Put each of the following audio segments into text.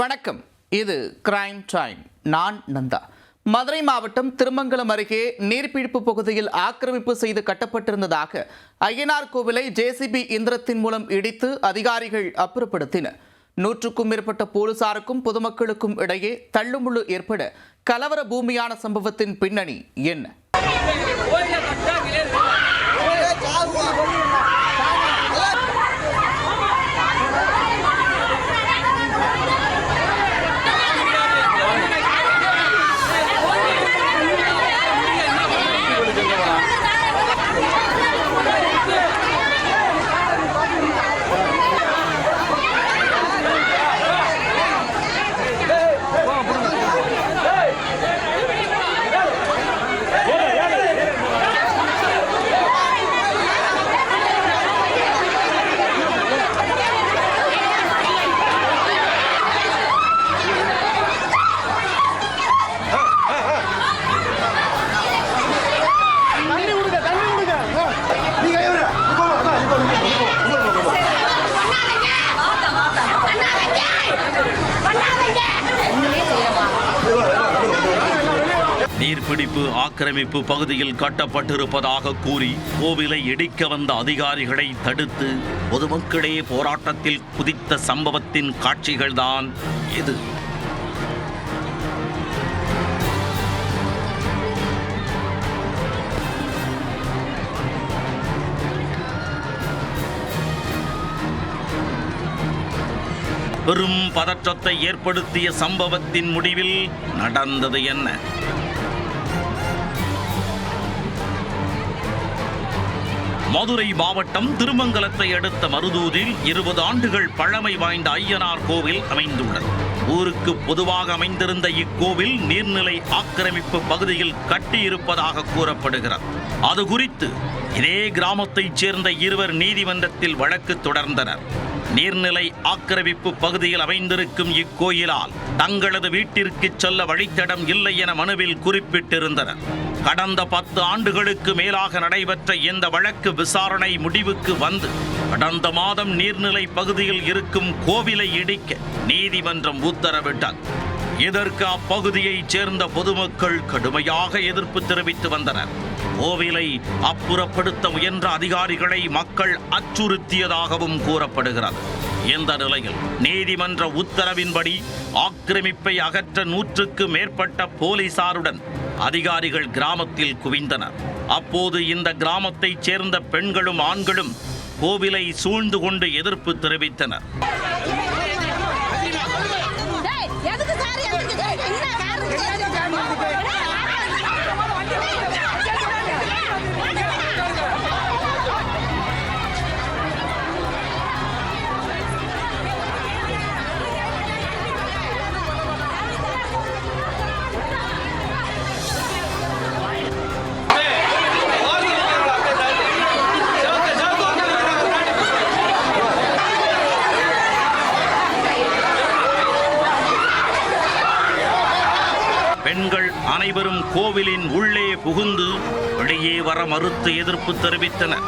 வணக்கம். இது crime time. நான் நந்தா. மதுரை மாவட்டம் திருமங்கலம் அருகே நீர்பிடிப்பு பகுதியில் ஆக்கிரமிப்பு செய்து கட்டப்பட்டிருந்ததாக ஐயனார் கோவிலை ஜேசிபி இயந்திரத்தின் மூலம் இடித்து அதிகாரிகள் அப்புறப்படுத்தினர். 100க்கும் மேற்பட்ட போலீசாருக்கும் பொதுமக்களுக்கும் இடையே தள்ளுமுள்ளு ஏற்பட கலவர பூமியான சம்பவத்தின் பின்னணி என்ன? நீர்பிடிப்பு ஆக்கிரமிப்பு பகுதியில் கட்டப்பட்டிருப்பதாக கூறி கோவிலை இடிக்க வந்த அதிகாரிகளை தடுத்து பொதுமக்களே போராட்டத்தில் குதித்த சம்பவத்தின் காட்சிகள்தான் இது. பெரும் பதற்றத்தை ஏற்படுத்திய சம்பவத்தின் முடிவில் நடந்தது என்ன? மதுரை மாவட்டம் திருமங்கலத்தை அடுத்த மருதூரில் 20 ஆண்டுகள் பழமை வாய்ந்த ஐயனார் கோவில் அமைந்துள்ளது. ஊருக்கு பொதுவாக அமைந்திருந்த இக்கோவில் நீர்நிலை ஆக்கிரமிப்பு பகுதியில் கட்டியிருப்பதாக கூறப்படுகிறது. அது குறித்து இதே கிராமத்தைச் சேர்ந்த 2 நீதிமன்றத்தில் வழக்கு தொடர்ந்தனர். நீர்நிலை ஆக்கிரமிப்பு பகுதியில் அமைந்திருக்கும் இக்கோயிலால் தங்களது வீட்டிற்கு செல்ல வழித்தடம் இல்லை என மனுவில் குறிப்பிட்டிருந்தனர். கடந்த 10 ஆண்டுகளுக்கு மேலாக நடைபெற்ற இந்த வழக்கு விசாரணை முடிவுக்கு வந்து கடந்த மாதம் நீர்நிலை பகுதியில் இருக்கும் கோவிலை இடிக்க நீதிமன்றம் உத்தரவிட்டது. இதற்கு அப்பகுதியைச் சேர்ந்த பொதுமக்கள் கடுமையாக எதிர்ப்பு தெரிவித்து வந்தனர். கோவிலை அப்புறப்படுத்த முயன்ற அதிகாரிகளை மக்கள் அச்சுறுத்தியதாகவும் கூறப்படுகிறது. இந்த நிலையில் நீதிமன்ற உத்தரவின்படி ஆக்கிரமிப்பை அகற்ற 100க்கு மேற்பட்ட போலீசாருடன் அதிகாரிகள் கிராமத்தில் குவிந்தனர். அப்போது இந்த கிராமத்தைச் சேர்ந்த பெண்களும் ஆண்களும் கோவிலை சூழ்ந்து கொண்டு எதிர்ப்பு தெரிவித்தனர். பெண்கள் அனைவரும் கோவிலின் உள்ளே புகுந்து வெளியே வர மறுத்து எதிர்ப்பு தெரிவித்தனர்.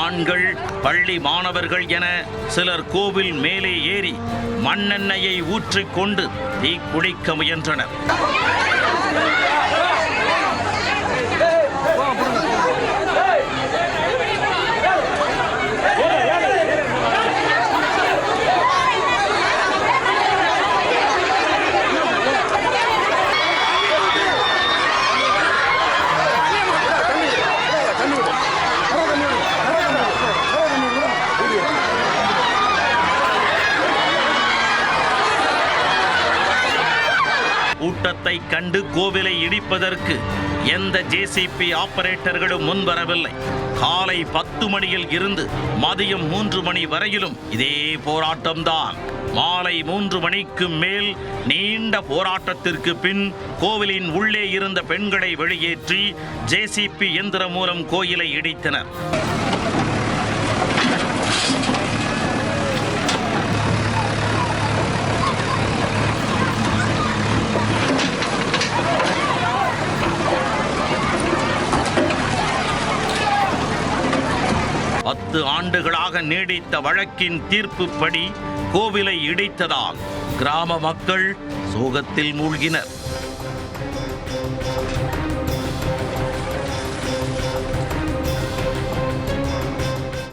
ஆண்கள், பள்ளி மாணவர்கள் என சிலர் கோவில் மேலே ஏறி மண்ணெண்ணெயை ஊற்றிக்கொண்டு தீ குளிக்க முயன்றனர். கூட்டத்தை கண்டு கோவிலை இடிப்பதற்கு எந்த ஜேசிபி ஆபரேட்டர்களும் முன்வரவில்லை. காலை 10 மணியில் இருந்து மதியம் 3 மணி வரையிலும் இதே போராட்டம்தான். மாலை 3 மணிக்கு மேல் நீண்ட போராட்டத்திற்கு பின் கோவிலின் உள்ளே இருந்த பெண்களை வெளியேற்றி ஜேசிபி இயந்திரம் மூலம் கோயிலை இடித்தனர். பத்து ஆண்டுகளாக நீடித்த வழக்கின் தீர்ப்புப்படி கோவிலை இடித்ததால் கிராம மக்கள் சோகத்தில் மூழ்கினர்.